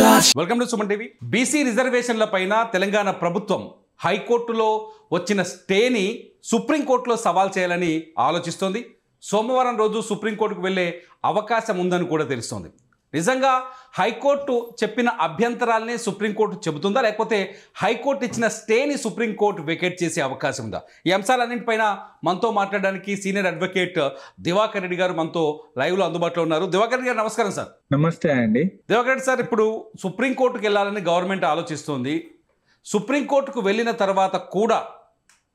Welcome to Suman TV. BC రిజర్వేషన్ల పైన తెలంగాణ ప్రభుత్వం హైకోర్టులో వచ్చిన స్టేని సుప్రీంకోర్టులో సవాల్ చేయాలని ఆలోచిస్తోంది. సోమవారం రోజు సుప్రీంకోర్టుకు వెళ్ళే అవకాశం ఉందని కూడా తెలుస్తోంది. నిజంగా హైకోర్టు చెప్పిన అభ్యంతరాలనే సుప్రీంకోర్టు చెబుతుందా, లేకపోతే హైకోర్టు ఇచ్చిన స్టేని సుప్రీంకోర్టు వెకేట్ చేసే అవకాశం ఉందా? ఈ అంశాలన్నింటిపైన మనతో మాట్లాడడానికి సీనియర్ అడ్వకేట్ దివాకర్ రెడ్డి గారు మనతో లైవ్లో అందుబాటులో ఉన్నారు. దివాకర్ రెడ్డి గారు నమస్కారం సార్. నమస్తే అండి. దివాకర్ రెడ్డి సార్, ఇప్పుడు సుప్రీంకోర్టుకు వెళ్ళాలని గవర్నమెంట్ ఆలోచిస్తుంది. సుప్రీంకోర్టుకు వెళ్ళిన తర్వాత కూడా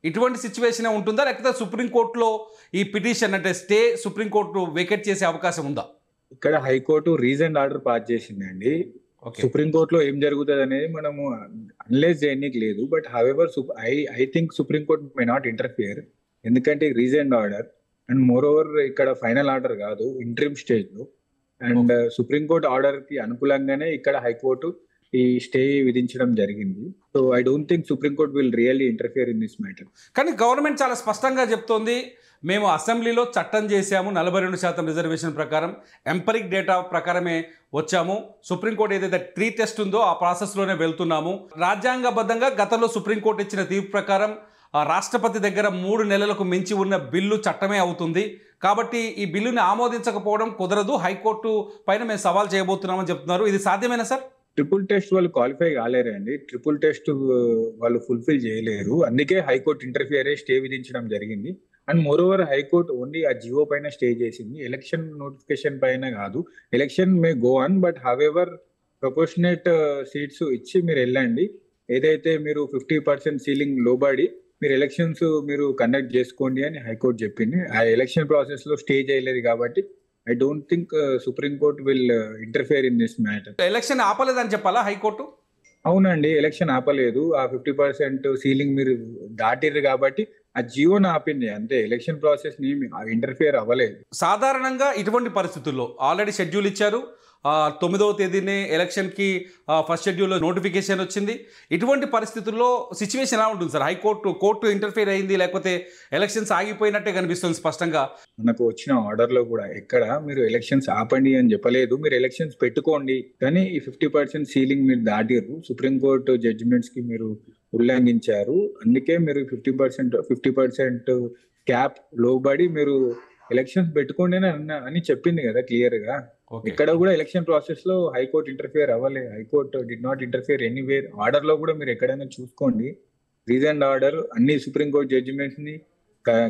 ఇటువంటి సిచ్యువేషన్ ఉంటుందా, లేకపోతే సుప్రీంకోర్టులో ఈ పిటిషన్ అంటే స్టే సుప్రీంకోర్టు వెకేట్ చేసే అవకాశం ఉందా? ఇక్కడ హైకోర్టు రీజన్ ఆర్డర్ పాస్ చేసిందండి. సుప్రీంకోర్టులో ఏం జరుగుతుంది అనేది మనము అనలైజ్ చేయడానికి లేదు. But however I think supreme court may not interfere, ఎందుకంటే reason order and moreover ఇక్కడ ఫైనల్ ఆర్డర్ కాదు, ఇంట్రిమ్ స్టేజ్ లో. అండ్ సుప్రీంకోర్టు ఆర్డర్ కి అనుకూలంగానే ఇక్కడ హైకోర్టు ఈ స్టే విధించడం జరిగింది. So I don't think supreme court will really interfere in this matter. కానీ గవర్నమెంట్ చాలా స్పష్టంగా చెప్తోంది, మేము అసెంబ్లీలో చట్టం చేశాము, 42% రిజర్వేషన్ ప్రకారం ఎంపరిక్ డేటా ప్రకారమే వచ్చాము. సుప్రీంకోర్టు ఏదైతే 3 టెస్ట్ ఉందో ఆ ప్రాసెస్లోనే వెళ్తున్నాము. రాజ్యాంగబద్ధంగా గతంలో సుప్రీంకోర్టు ఇచ్చిన తీర్పు ప్రకారం రాష్ట్రపతి దగ్గర 3 నెలలకు మించి ఉన్న బిల్లు చట్టమే అవుతుంది. కాబట్టి ఈ బిల్లుని ఆమోదించకపోవడం కుదరదు, హైకోర్టు పైన మేము సవాల్ చేయబోతున్నామని చెప్తున్నారు. ఇది సాధ్యమేనా సార్? ట్రిపుల్ టెస్ట్ వాళ్ళు క్వాలిఫై కాలేరండి. ట్రిపుల్ టెస్ట్ వాళ్ళు ఫుల్ఫిల్ చేయలేరు. అందుకే హైకోర్టు ఇంటర్ఫియర్ అయ్యి స్టే విధించడం జరిగింది. And more over high court only ఆ జియో పైన స్టే చేసింది, ఎలక్షన్ నోటిఫికేషన్ పైన కాదు. Election may go on, but however proportionate seats ఇచ్చి మీరు వెళ్ళండి. ఏదైతే మీరు 50% సీలింగ్ లోబడి మీరు ఎలక్షన్స్ మీరు కండక్ట్ చేసుకోండి అని హైకోర్టు చెప్పింది. ఆ ఎలక్షన్ ప్రాసెస్ లో స్టే చేయలేదు కాబట్టి I don't think supreme court will interfere in this matter. Election ఆపలేదని చెప్పాలా హైకోర్టు? అవునండి, ఎలక్షన్ ఆపలేదు. ఆ 50% సీలింగ్ మీరు దాటిర్రు కాబట్టి ఆ జియోని ఆపింది అంతే. ఎలక్షన్ ప్రాసెస్ ని ఇంటర్ఫియర్ అవ్వలేదు. సాధారణంగా ఇటువంటి పరిస్థితుల్లో ఆల్రెడీ షెడ్యూల్ ఇచ్చారు, 9వ తేదీనే ఎలక్షన్కి ఫస్ట్ షెడ్యూల్లో నోటిఫికేషన్ వచ్చింది. ఇటువంటి పరిస్థితుల్లో సిచ్యువేషన్ ఎలా ఉంటుంది సార్? కోర్టు ఇంటర్ఫియర్ అయింది, లేకపోతే ఎలక్షన్స్ ఆగిపోయినట్టే కనిపిస్తుంది స్పష్టంగా. మనకు వచ్చిన ఆర్డర్ లో కూడా ఎక్కడ మీరు ఎలక్షన్స్ ఆపండి అని చెప్పలేదు, మీరు ఎలక్షన్స్ పెట్టుకోండి. కానీ ఈ 50% సీలింగ్ మీరు దాటిర్రు, సుప్రీంకోర్టు జడ్జిమెంట్స్ కి మీరు ఉల్లంఘించారు. అందుకే మీరు 50% క్యాప్ లోబడి మీరు ఎలక్షన్స్ పెట్టుకోండి అని చెప్పింది కదా క్లియర్ గా. ఇక్కడ కూడా ఎలక్షన్ ప్రాసెస్ లో హైకోర్టు ఇంటర్ఫియర్ అవ్వలేదు. High court did not interfere anywhere. Order లో కూడా మీరు ఎక్కడైనా చూసుకోండి, రీజన్ ఆర్డర్ అన్ని సుప్రీంకోర్టు జడ్జిమెంట్స్ ని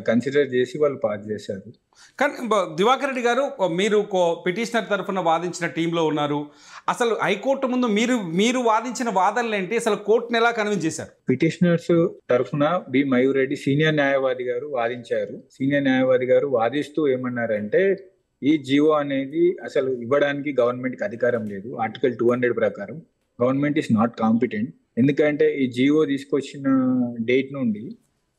కన్సిడర్ చేసి వాళ్ళు పాస్ చేశారు. కానీ దివాకర్ రెడ్డి గారు, మీరు పిటిషనర్ తరఫున వాదించిన టీంలో ఉన్నారు. అసలు హైకోర్టు ముందు మీరు వాదించిన వాదనలు ఏంటి, అసలు కోర్టును ఎలా కన్విన్స్ చేశారు? పిటిషనర్స్ తరఫున బి మయూర్ రెడ్డి సీనియర్ న్యాయవాది గారు వాదించారు. సీనియర్ న్యాయవాది గారు వాదిస్తూ ఏమన్నారంటే, ఈ జియో అనేది అసలు ఇవ్వడానికి గవర్నమెంట్ కి అధికారం లేదు. ఆర్టికల్ 200 ప్రకారం గవర్నమెంట్ ఈస్ నాట్ కాంపిటెంట్. ఎందుకంటే ఈ జియో తీసుకొచ్చిన డేట్ నుండి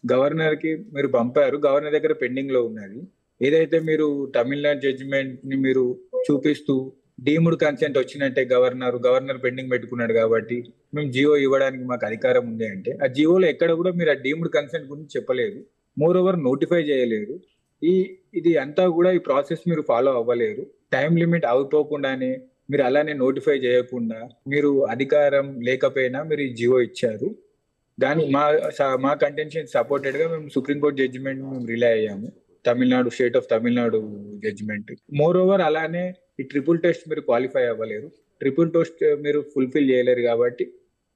గవర్నర్ కి మీరు పంపారు, గవర్నర్ దగ్గర పెండింగ్ లో ఉన్నది. ఏదైతే మీరు తమిళనాడు జడ్జిమెంట్ ని మీరు చూపిస్తూ డీమ్డ్ కన్సెంట్ వచ్చినట్టే, గవర్నర్ పెండింగ్ పెట్టుకున్నాడు కాబట్టి మేము జియో ఇవ్వడానికి మాకు అధికారం ఉంది అంటే, ఆ జియోలో ఎక్కడ కూడా మీరు ఆ డీమ్డ్ కన్సెంట్ గురించి చెప్పలేదు. మోర్ ఓవర్ నోటిఫై చేయలేదు. ఇది అంతా కూడా ఈ ప్రాసెస్ మీరు ఫాలో అవ్వలేరు. టైం లిమిట్ అయిపోకుండానే మీరు అలానే నోటిఫై చేయకుండా మీరు అధికారం లేకపోయినా మీరు ఈ జియో ఇచ్చారు. దాని మా కంటెన్షన్ సపోర్టెడ్ గా మేము సుప్రీంకోర్టు జడ్జిమెంట్ మేము రిలై అయ్యాము, state of Tamil Nadu judgement. Moreover అలానే ఈ ట్రిపుల్ టెస్ట్ మీరు క్వాలిఫై అవ్వలేరు, ట్రిపుల్ టెస్ట్ మీరు ఫుల్ఫిల్ చేయలేరు కాబట్టి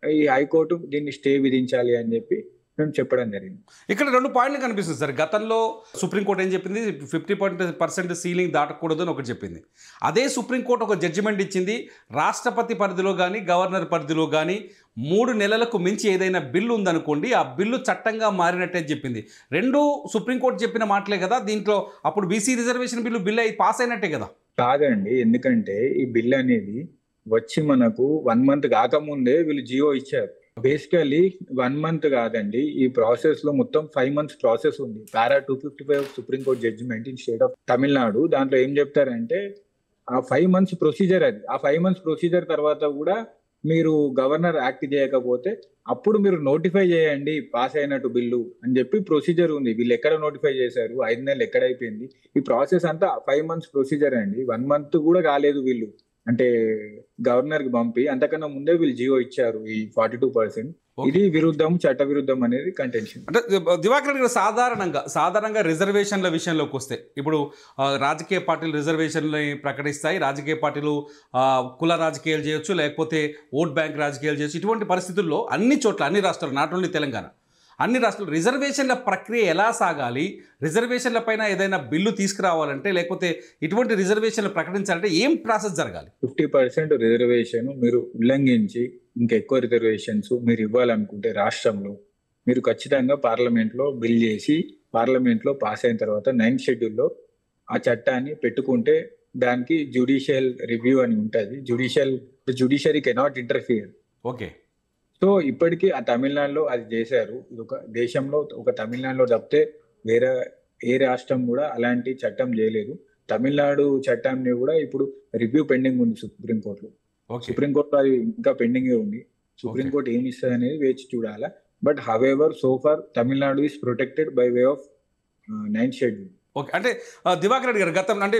ఈ హైకోర్టు దీన్ని స్టే విధించాలి అని చెప్పి మేము చెప్పడం జరిగింది. ఇక్కడ 2 పాయింట్లు కనిపిస్తుంది సార్. గతంలో సుప్రీంకోర్టు ఏం చెప్పింది, 50% సీలింగ్ దాటకూడదు అని ఒకటి చెప్పింది. అదే సుప్రీంకోర్టు ఒక జడ్జిమెంట్ ఇచ్చింది, రాష్ట్రపతి పరిధిలో కానీ గవర్నర్ పరిధిలో కానీ 3 నెలలకు మించి ఏదైనా బిల్లు ఉందనుకోండి, ఆ బిల్లు చట్టంగా మారినట్టే చెప్పింది. 2 సుప్రీంకోర్టు చెప్పిన మాటలే కదా. దీంట్లో అప్పుడు బీసీ రిజర్వేషన్ బిల్లు పాస్ అయినట్టే కదా? కాదండి, ఎందుకంటే ఈ బిల్ అనేది వచ్చి మనకు 1 మంత్ కాకముందే వీళ్ళు జియో ఇచ్చారు. బేసికలీ 1 మంత్ కాదండి, ఈ ప్రాసెస్ లో మొత్తం 5 months ప్రాసెస్ ఉంది. Para 255 supreme court judgement in state of Tamil Nadu, దాంట్లో ఏం చెప్తారంటే ఆ 5 months ప్రొసీజర్ అది. ఆ 5 months ప్రొసీజర్ తర్వాత కూడా మీరు గవర్నర్ యాక్ట్ చేయకపోతే అప్పుడు మీరు నోటిఫై చేయండి పాస్ అయినట్టు బిల్లు అని చెప్పి ప్రొసీజర్ ఉంది. వీళ్ళు ఎక్కడ నోటిఫై చేశారు, 5 నెలలు ఎక్కడ అయిపోయింది? ఈ ప్రాసెస్ అంతా 5 months ప్రొసీజర్ అండి. 1 month కూడా కాలేదు వీళ్ళు అంటే గవర్నర్ కి పంపి అంతకన్నా ముందే వీళ్ళు జియో ఇచ్చారు ఈ 42%. Okay. ఇది విరుద్ధం, చట్ట విరుద్ధం అనేది కంటెన్షన్. అంటే దివాకర్ గారు సాధారణంగా రిజర్వేషన్ల విషయంలోకి వస్తే ఇప్పుడు రాజకీయ పార్టీలు రిజర్వేషన్లు ప్రకటిస్తాయి. రాజకీయ పార్టీలు కుల రాజకీయాలు చేయొచ్చు, లేకపోతే ఓట్ బ్యాంక్ రాజకీయాలు చేయొచ్చు. ఇటువంటి పరిస్థితుల్లో అన్ని చోట్ల, అన్ని రాష్ట్రాలు, నాట్ ఓన్లీ తెలంగాణ, అన్ని రాష్ట్రాలు రిజర్వేషన్ల ప్రక్రియ ఎలా సాగాలి? రిజర్వేషన్ల పైన ఏదైనా బిల్లు తీసుకురావాలంటే, లేకపోతే ఇటువంటి రిజర్వేషన్లు ప్రకటించాలంటే ఏం ప్రాసెస్ జరగాలి? 50% రిజర్వేషన్ మీరు ఉల్లంఘించి ఇంకా ఎక్కువ రిజర్వేషన్స్ మీరు ఇవ్వాలనుకుంటే రాష్ట్రంలో మీరు ఖచ్చితంగా పార్లమెంట్లో బిల్ చేసి పార్లమెంట్లో పాస్ అయిన తర్వాత 9th షెడ్యూల్లో ఆ చట్టాన్ని పెట్టుకుంటే దానికి జ్యుడిషియల్ రివ్యూ అని ఉంటుంది. Judiciary cannot interfere. Okay. So ఇప్పటికీ ఆ తమిళనాడులో అది చేశారు. ఇది ఒక దేశంలో ఒక తమిళనాడులో తప్పితే వేరే ఏ రాష్ట్రం కూడా అలాంటి చట్టం చేయలేదు. తమిళనాడు చట్టాన్ని కూడా ఇప్పుడు రివ్యూ పెండింగ్ ఉంది సుప్రీంకోర్టులో. సుప్రీంకోర్టులో అది ఇంకా పెండింగ్ ఉంది. సుప్రీంకోర్టు ఏమి ఇస్తుంది అనేది వేచి చూడాలా. But however so far Tamil Nadu is protected by way of 9th schedule. Okay. అంటే దివాకర్ రెడ్డి గారు, గతం అంటే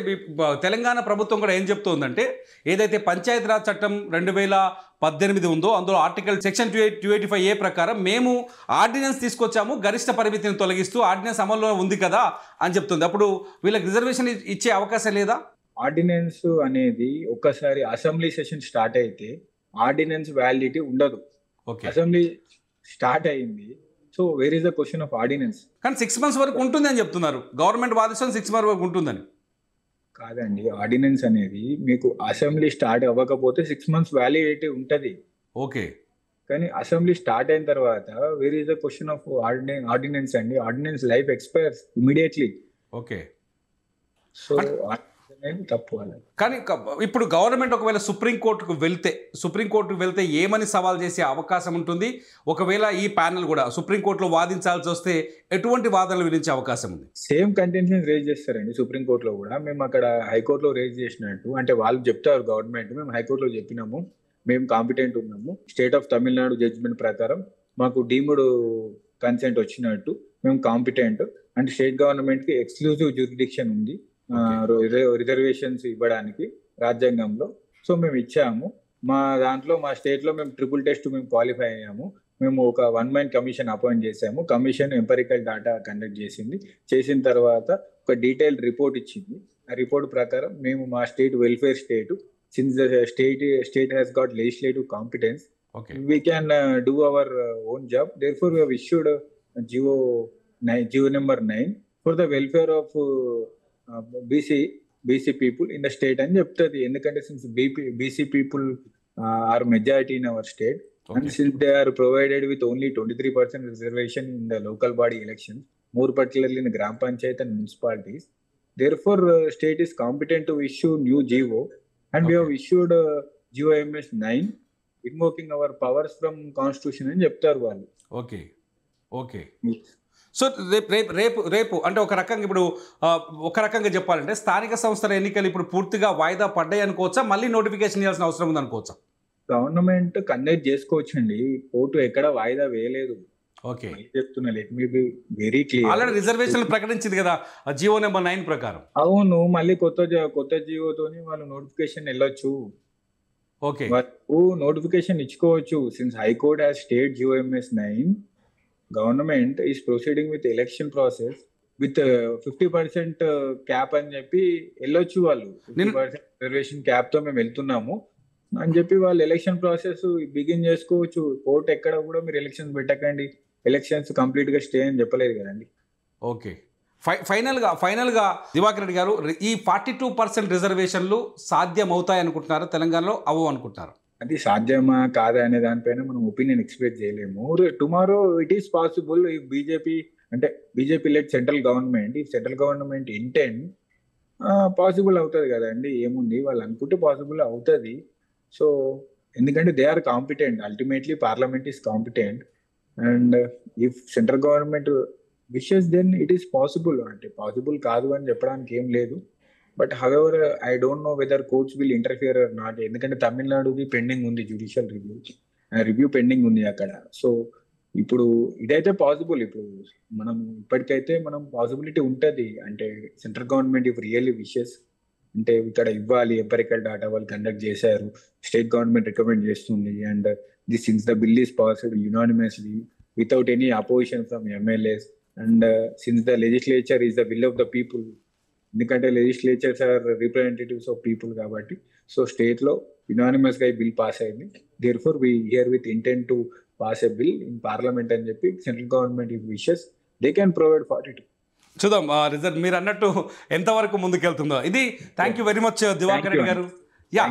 తెలంగాణ ప్రభుత్వం కూడా ఏం చెప్తుందంటే, ఏదైతే పంచాయతీరాజ్ చట్టం 2018 ఉందో అందులో ఆర్టికల్ సెక్షన్ 285A ప్రకారం మేము ఆర్డినెన్స్ తీసుకొచ్చాము, గరిష్ట పరిమితిని తొలగిస్తూ ఆర్డినెన్స్ అమల్లో ఉంది కదా అని చెప్తుంది. అప్పుడు వీళ్ళకి రిజర్వేషన్ ఇచ్చే అవకాశం లేదా? ఆర్డినెన్స్ అనేది ఒక్కసారి అసెంబ్లీ సెషన్ స్టార్ట్ అయితే ఆర్డినెన్స్ వ్యాలిడిటీ ఉండదు. అసెంబ్లీ స్టార్ట్ అయింది, so where is the question of ordinance? కానీ 6 months వరకు ఉంటుంది అని చెప్తున్నారు గవర్నమెంట్ వాదిస్తుంది. 6 months వరకు ఉంటుందని. కాదండి, ఆర్డినెన్స్ అనేది మీకు అసెంబ్లీ స్టార్ట్ అవ్వకపోతే 6 months వ్యాలిడిటీ ఉంటది. ఓకే. కానీ అసెంబ్లీ స్టార్ట్ అయిన తర్వాత where is the question of ordinance అండి. Ordinance life expires immediately. Okay. So తప్పు. కానీ ఇప్పుడు గవర్నమెంట్ ఒకవేళ సుప్రీంకోర్టుకు వెళ్తే ఏమని సవాల్ చేసే అవకాశం ఉంటుంది? ఒకవేళ ఈ ప్యానెల్ కూడా సుప్రీంకోర్టులో వాదించాల్సి వస్తే ఎటువంటి వాదనలు వినించే అవకాశం ఉంది? సేమ్ కంటెన్షన్ రేజ్ చేస్తారండి సుప్రీంకోర్టులో కూడా. మేము అక్కడ హైకోర్టులో రేజ్ చేసినట్టు, అంటే వాళ్ళు చెప్తారు గవర్నమెంట్, మేము హైకోర్టులో చెప్పినాము, మేము కాంపిటెంట్ ఉన్నాము, స్టేట్ ఆఫ్ తమిళనాడు జడ్జిమెంట్ ప్రకారం మాకు డీమ్డ్ కన్సెంట్ వచ్చినట్టు, మేము కాంపిటెంట్, అంటే స్టేట్ గవర్నమెంట్ కి ఎక్స్క్లూజివ్ జ్యూరిడిక్షన్ ఉంది రిజర్వేషన్స్ ఇవ్వడానికి రాజ్యాంగంలో. సో మేము ఇచ్చాము. మా దాంట్లో మా స్టేట్ లో మేము ట్రిపుల్ టెస్ట్ మేము క్వాలిఫై అయ్యాము. మేము ఒక 1-man కమిషన్ అపాయింట్ చేసాము. కమిషన్ ఎంపరికల్ డేటా కండక్ట్ చేసిన తర్వాత ఒక డీటెయిల్డ్ రిపోర్ట్ ఇచ్చింది. ఆ రిపోర్ట్ ప్రకారం మేము మా state welfare state, since the state has got legislative competence, we can do our own job. Therefore we have issued GO number 9 for the welfare of BC people in the state అని చెప్తుంది. ఎందుకంటే since BC people are majority in our state, and since they are provided with only 23% reservation in the local body elections, more particularly in the gram panchayat and municipalities, therefore state is competent to issue new GO, and we have issued GOMS 9 invoking our powers from constitution అని చెప్తారు వాళ్ళు. Okay. So రేపు అంటే ఒక రకంగా చెప్పాలంటే స్థానిక సంస్థల ఎన్నికలు ఇప్పుడు పూర్తిగా వాయిదా పడ్డాయి అనుకోవచ్చా? మళ్ళీ నోటిఫికేషన్ ఇవ్వాల్సిన అవసరం ఉంది అనుకోవచ్చా? గవర్నమెంట్ కండక్ట్ చేసుకోవచ్చండి. కోర్టు ఎక్కడ వాయిదా వేయలేదు. ఓకే. చెప్తున్నా, let me be very clear. Already రిజర్వేషన్లు ప్రకటించింది కదా GO number 9 ప్రకారం. అవును, మళ్ళీ కొత్త జియోతోని వాళ్ళు నోటిఫికేషన్ వెళ్ళొచ్చు. ఓకే. నోటిఫికేషన్ ఇచ్చుకోవచ్చు. Since high court has state GOMS 9, government is proceeding with election process with 50% cap అని చెప్పి వెళ్ళొచ్చు. వాళ్ళు 50% రిజర్వేషన్ క్యాప్ తో మేము వెళ్తున్నాము అని చెప్పి వాళ్ళు ఎలక్షన్ ప్రాసెస్ బిగిన్ చేసుకోవచ్చు. కోర్టు ఎక్కడ కూడా మీరు ఎలక్షన్స్ పెట్టకండి, ఎలక్షన్స్ కంప్లీట్ గా స్టే అని చెప్పలేదు కదండి. ఓకే. ఫైనల్గా దివాకర్ రెడ్డి గారు, ఈ 42% రిజర్వేషన్లు సాధ్యమవుతాయి అనుకుంటున్నారా తెలంగాణలో? అనుకుంటున్నారు అది సాధ్యమా కాదా అనే దానిపైన మనం ఒపీనియన్ ఎక్స్ప్రెస్ చేయలేము. Tomorrow it is possible if BJP led central government intent possible అవుతుంది కదండి. ఏముంది, వాళ్ళు అనుకుంటే పాసిబుల్ అవుతుంది. సో ఎందుకంటే they are competent, ultimately parliament is competent, and if central government wishes then it is possible. అంటే possible కాదు అని చెప్పడానికి ఏం లేదు. But however I don't know whether courts will interfere or not. ఎందుకంటే తమిళనాడుది పెండింగ్ ఉంది, జ్యుడిషియల్ రివ్యూ పెండింగ్ ఉంది అక్కడ. సో ఇప్పుడు ఇదైతే పాసిబుల్. ఇప్పుడు ఇప్పటికైతే మనం పాసిబిలిటీ ఉంటుంది. అంటే central government if really wishes అంటే ఇక్కడ ఇవ్వాలి ఎంపరికల్ డాటా వాళ్ళు కండక్ట్ చేశారు, స్టేట్ గవర్నమెంట్ రికమెండ్ చేస్తుంది. And this since the bill is passed unanimously without any opposition from MLAs. And since the legislature is the will of the people, ఎందుకంటే legislatures are representatives of people కాబట్టి. So state లో unanimous గా ఈ bill pass అయింది. Therefore we here with intent to pass a bill in parliament అని చెప్పి central government if wishes they can provide 42. చూద్దాం result మీరు అన్నట్టు ఎంతవరకు ముందుకెళ్తుందో. ఇది thank you very much Divakar Reddy garu. Yeah,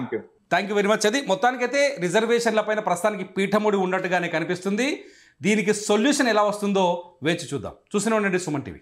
thank you very much. అది మొత్తానికైతే రిజర్వేషన్ల పైన ప్రస్తుతానికి పీఠముడి ఉన్నట్టుగానే కనిపిస్తుంది. దీనికి సొల్యూషన్ ఎలా వస్తుందో వేచి చూద్దాం. చూస్తూనే ఉండండి సుమన్ టీవీ.